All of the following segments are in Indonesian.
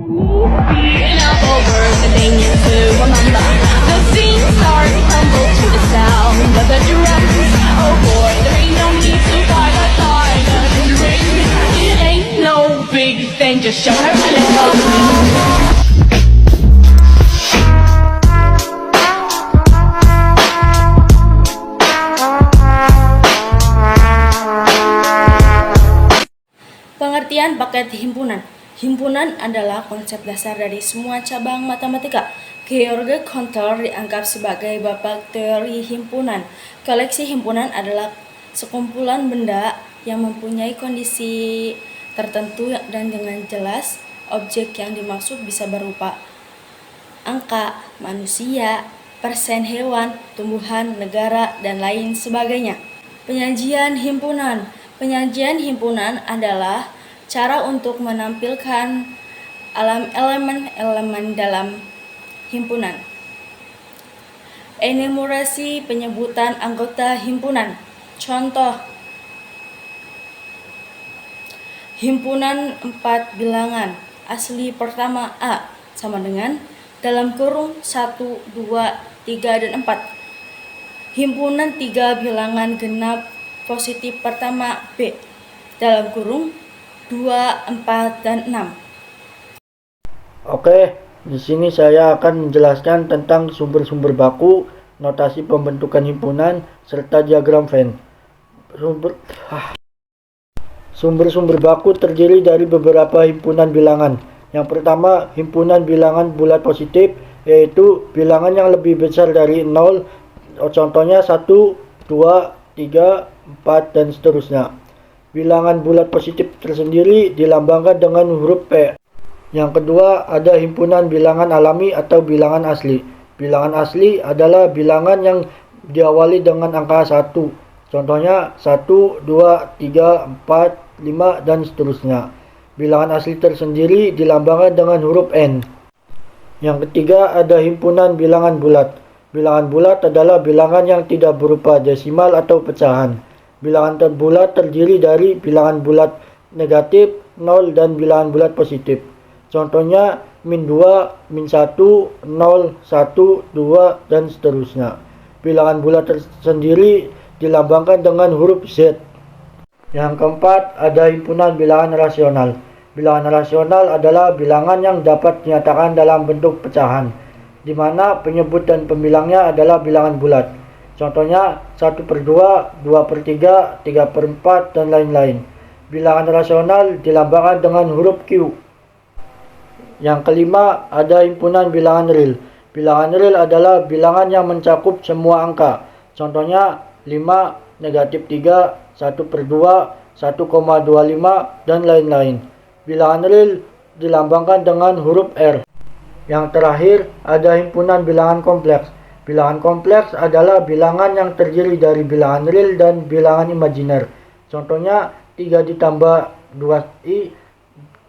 Being up over the thing to remember. The scene starts to tumble to the sound of the drums. Oh boy, there ain't no need to fight the time and ring. It ain't no big thing, just show her a little swing. Pengertian paket himpunan. Himpunan adalah konsep dasar dari semua cabang matematika. Georg Cantor dianggap sebagai bapak teori himpunan. Koleksi himpunan adalah sekumpulan benda yang mempunyai kondisi tertentu dan dengan jelas objek yang dimaksud bisa berupa angka, manusia, persen hewan, tumbuhan, negara, dan lain sebagainya. Penyajian himpunan. Penyajian himpunan adalah cara untuk menampilkan elemen-elemen dalam himpunan. Enumerasi penyebutan anggota himpunan. Contoh: himpunan 4 bilangan. Asli pertama A sama dengan dalam kurung 1, 2, 3, dan 4. Himpunan 3 bilangan genap positif pertama B dalam kurung 2, 4, dan 6. Oke, di sini saya akan menjelaskan tentang sumber-sumber baku, notasi pembentukan himpunan, serta diagram Venn. Sumber-sumber baku terdiri dari beberapa himpunan bilangan. Yang pertama, himpunan bilangan bulat positif, yaitu bilangan yang lebih besar dari 0, contohnya 1, 2, 3, 4, dan seterusnya. Bilangan bulat positif tersendiri dilambangkan dengan huruf P. Yang kedua, ada himpunan bilangan alami atau bilangan asli. Bilangan asli adalah bilangan yang diawali dengan angka 1. Contohnya 1, 2, 3, 4, 5, dan seterusnya. Bilangan asli tersendiri dilambangkan dengan huruf N. Yang ketiga, ada himpunan bilangan bulat. Bilangan bulat adalah bilangan yang tidak berupa desimal atau pecahan. Bilangan bulat terdiri dari bilangan bulat negatif, 0, dan bilangan bulat positif. Contohnya min 2, min 1, 0, 1, 2, dan seterusnya. Bilangan bulat tersendiri dilambangkan dengan huruf Z. Yang keempat, ada himpunan bilangan rasional. Bilangan rasional adalah bilangan yang dapat dinyatakan dalam bentuk pecahan, di mana penyebut dan pembilangnya adalah bilangan bulat. Contohnya 1/2, 2/3, 3/4, dan lain-lain. Bilangan rasional dilambangkan dengan huruf Q. Yang kelima, ada himpunan bilangan real. Bilangan real adalah bilangan yang mencakup semua angka. Contohnya 5, negatif 3, 1/2, 1,25, dan lain-lain. Bilangan real dilambangkan dengan huruf R. Yang terakhir, ada himpunan bilangan kompleks. Bilangan kompleks adalah bilangan yang terdiri dari bilangan real dan bilangan imajiner. Contohnya 3 ditambah 2i.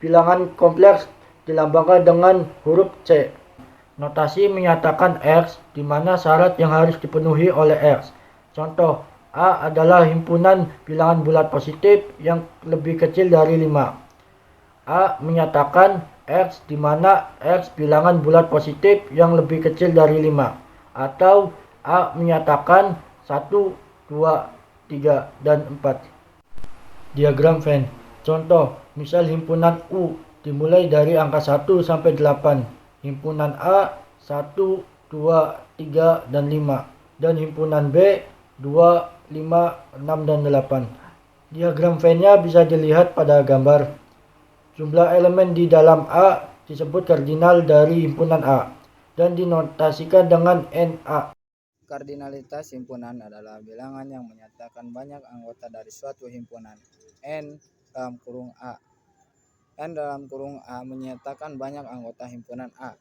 Bilangan kompleks dilambangkan dengan huruf C. Notasi menyatakan X, di mana syarat yang harus dipenuhi oleh X. Contoh, A adalah himpunan bilangan bulat positif yang lebih kecil dari 5. A menyatakan X, di mana X bilangan bulat positif yang lebih kecil dari 5. Atau A menyatakan 1, 2, 3, dan 4. Diagram Venn. Contoh, misal himpunan U dimulai dari angka 1 sampai 8. Himpunan A 1, 2, 3, dan 5. Dan himpunan B 2, 5, 6, dan 8. Diagram Venn-nya bisa dilihat pada gambar. Jumlah elemen di dalam A disebut kardinal dari himpunan A dan dinotasikan dengan NA. Kardinalitas himpunan adalah bilangan yang menyatakan banyak anggota dari suatu himpunan. N dalam kurung A. N dalam kurung A menyatakan banyak anggota himpunan A.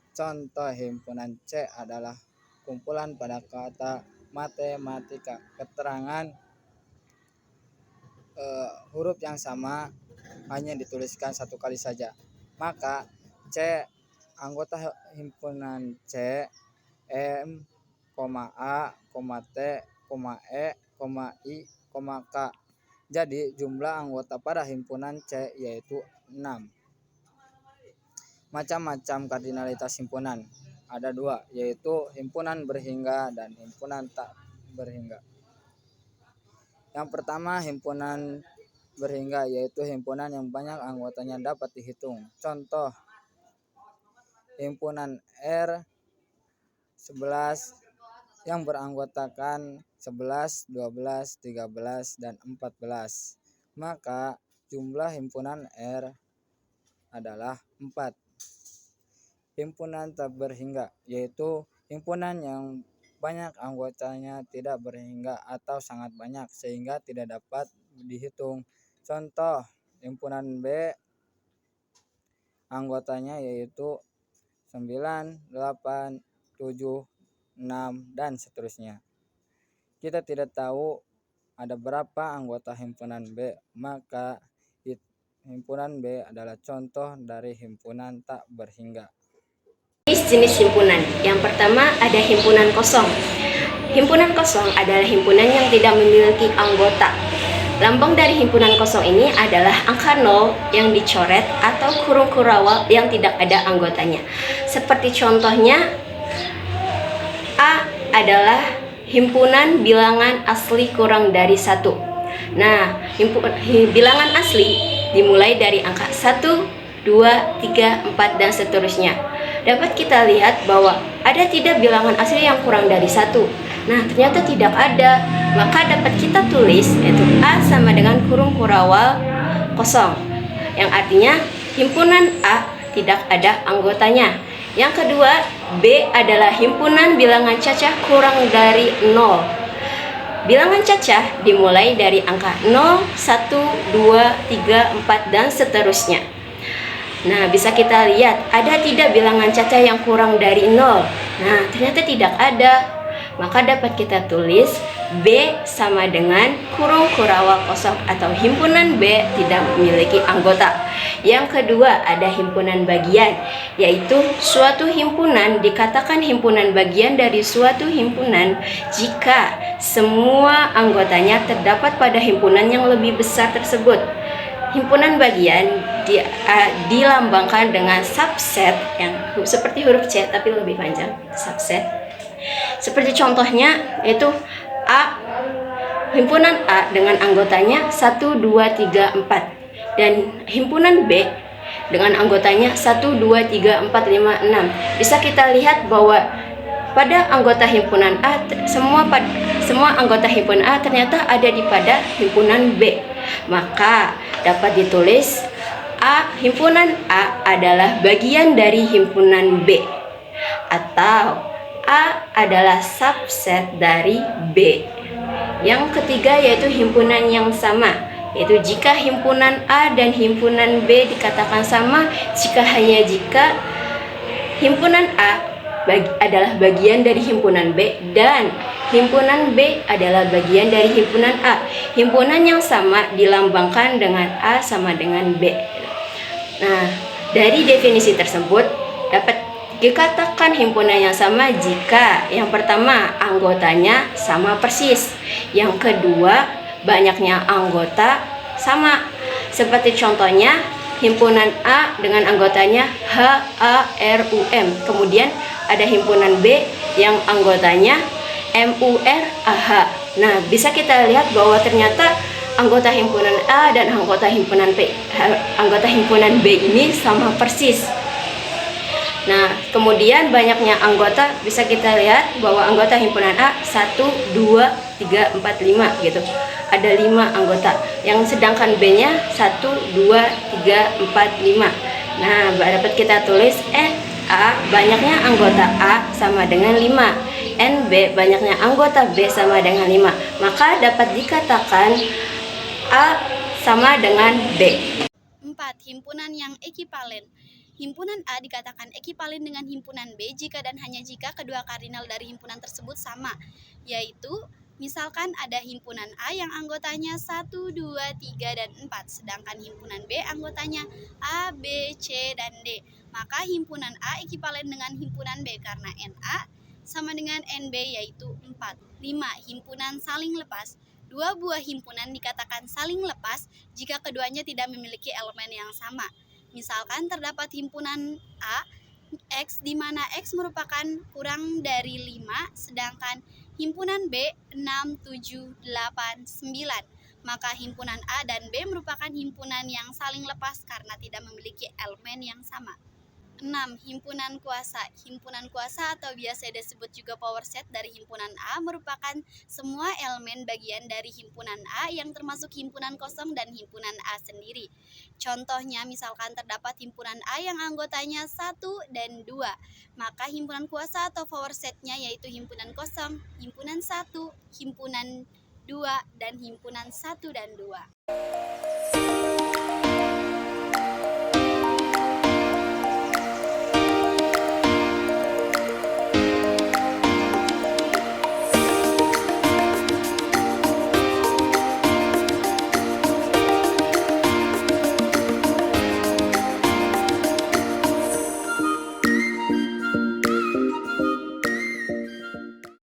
Contoh himpunan C adalah kumpulan pada kata matematika. Keterangan huruf yang sama hanya dituliskan satu kali saja. Maka C, anggota himpunan C, M, A, T, E, I, K. Jadi jumlah anggota pada himpunan C yaitu 6. Macam-macam kardinalitas himpunan ada dua, yaitu himpunan berhingga dan himpunan tak berhingga. Yang pertama, himpunan berhingga, yaitu himpunan yang banyak anggotanya dapat dihitung. Contoh, himpunan R11 yang beranggotakan 11, 12, 13, dan 14. Maka jumlah himpunan R adalah 4. Himpunan tak berhingga, yaitu himpunan yang banyak anggotanya tidak berhingga atau sangat banyak sehingga tidak dapat dihitung. Contoh, himpunan B anggotanya yaitu 9, 8, 7, 6, dan seterusnya. Kita tidak tahu ada berapa anggota himpunan B, maka himpunan B adalah contoh dari himpunan tak berhingga. Jenis himpunan. Yang pertama ada himpunan kosong. Himpunan kosong adalah himpunan yang tidak memiliki anggota. Lambang dari himpunan kosong ini adalah angka 0 yang dicoret atau kurung kurawal yang tidak ada anggotanya. Seperti contohnya, A adalah himpunan bilangan asli kurang dari 1. Nah, bilangan asli dimulai dari angka 1, 2, 3, 4, dan seterusnya. Dapat kita lihat bahwa ada tidak bilangan asli yang kurang dari 1. Nah, ternyata tidak ada. Maka dapat kita tulis yaitu A sama dengan kurung kurawal kosong, yang artinya himpunan A tidak ada anggotanya. Yang kedua, B adalah himpunan bilangan cacah kurang dari 0. Bilangan cacah dimulai dari angka 0, 1, 2, 3, 4, dan seterusnya. Nah, bisa kita lihat ada tidak bilangan cacah yang kurang dari 0. Nah, ternyata tidak ada. Maka dapat kita tulis B sama dengan kurung kurawal kosong atau himpunan B tidak memiliki anggota. Yang kedua ada himpunan bagian, yaitu suatu himpunan dikatakan himpunan bagian dari suatu himpunan jika semua anggotanya terdapat pada himpunan yang lebih besar tersebut. Himpunan bagian dilambangkan dengan subset yang seperti huruf C tapi lebih panjang, subset. Seperti contohnya yaitu A, himpunan A dengan anggotanya 1, 2, 3, 4, dan himpunan B dengan anggotanya 1, 2, 3, 4, 5, 6. Bisa kita lihat bahwa pada anggota himpunan A semua anggota himpunan A ternyata ada pada himpunan B. Maka dapat ditulis himpunan A adalah bagian dari himpunan B, atau A adalah subset dari B. Yang ketiga yaitu himpunan yang sama, yaitu jika himpunan A dan himpunan B dikatakan sama hanya jika himpunan A adalah bagian dari himpunan B dan himpunan B adalah bagian dari himpunan A. Himpunan yang sama dilambangkan dengan A sama dengan B. Nah, dari definisi tersebut dapat dikatakan himpunan yang sama jika yang pertama anggotanya sama persis, yang kedua banyaknya anggota sama. Seperti contohnya himpunan A dengan anggotanya HARUM, kemudian ada himpunan B yang anggotanya MURAH. Nah, bisa kita lihat bahwa ternyata anggota himpunan A dan anggota himpunan B ini sama persis. Nah, kemudian banyaknya anggota bisa kita lihat bahwa anggota himpunan A 1, 2, 3, 4, 5 gitu. Ada 5 anggota. Yang sedangkan B-nya 1, 2, 3, 4, 5. Nah, dapat kita tulis A banyaknya anggota A sama dengan 5. NB banyaknya anggota B sama dengan 5. Maka dapat dikatakan A sama dengan B. 4. Himpunan yang ekivalen. Himpunan A dikatakan ekivalen dengan himpunan B jika dan hanya jika kedua kardinal dari himpunan tersebut sama, yaitu misalkan ada himpunan A yang anggotanya 1, 2, 3, dan 4, sedangkan himpunan B anggotanya A, B, C, dan D. Maka himpunan A ekivalen dengan himpunan B karena NA sama dengan NB yaitu 4. 5. Himpunan saling lepas. Dua buah himpunan dikatakan saling lepas jika keduanya tidak memiliki elemen yang sama. Misalkan terdapat himpunan A, X di mana X merupakan kurang dari 5, sedangkan himpunan B 6, 7, 8, 9. Maka himpunan A dan B merupakan himpunan yang saling lepas karena tidak memiliki elemen yang sama. 6. Himpunan kuasa. Himpunan kuasa atau biasa disebut juga power set dari himpunan A merupakan semua elemen bagian dari himpunan A yang termasuk himpunan kosong dan himpunan A sendiri. Contohnya misalkan terdapat himpunan A yang anggotanya 1 dan 2, maka himpunan kuasa atau power setnya yaitu himpunan kosong, himpunan 1, himpunan 2, dan himpunan 1 dan 2.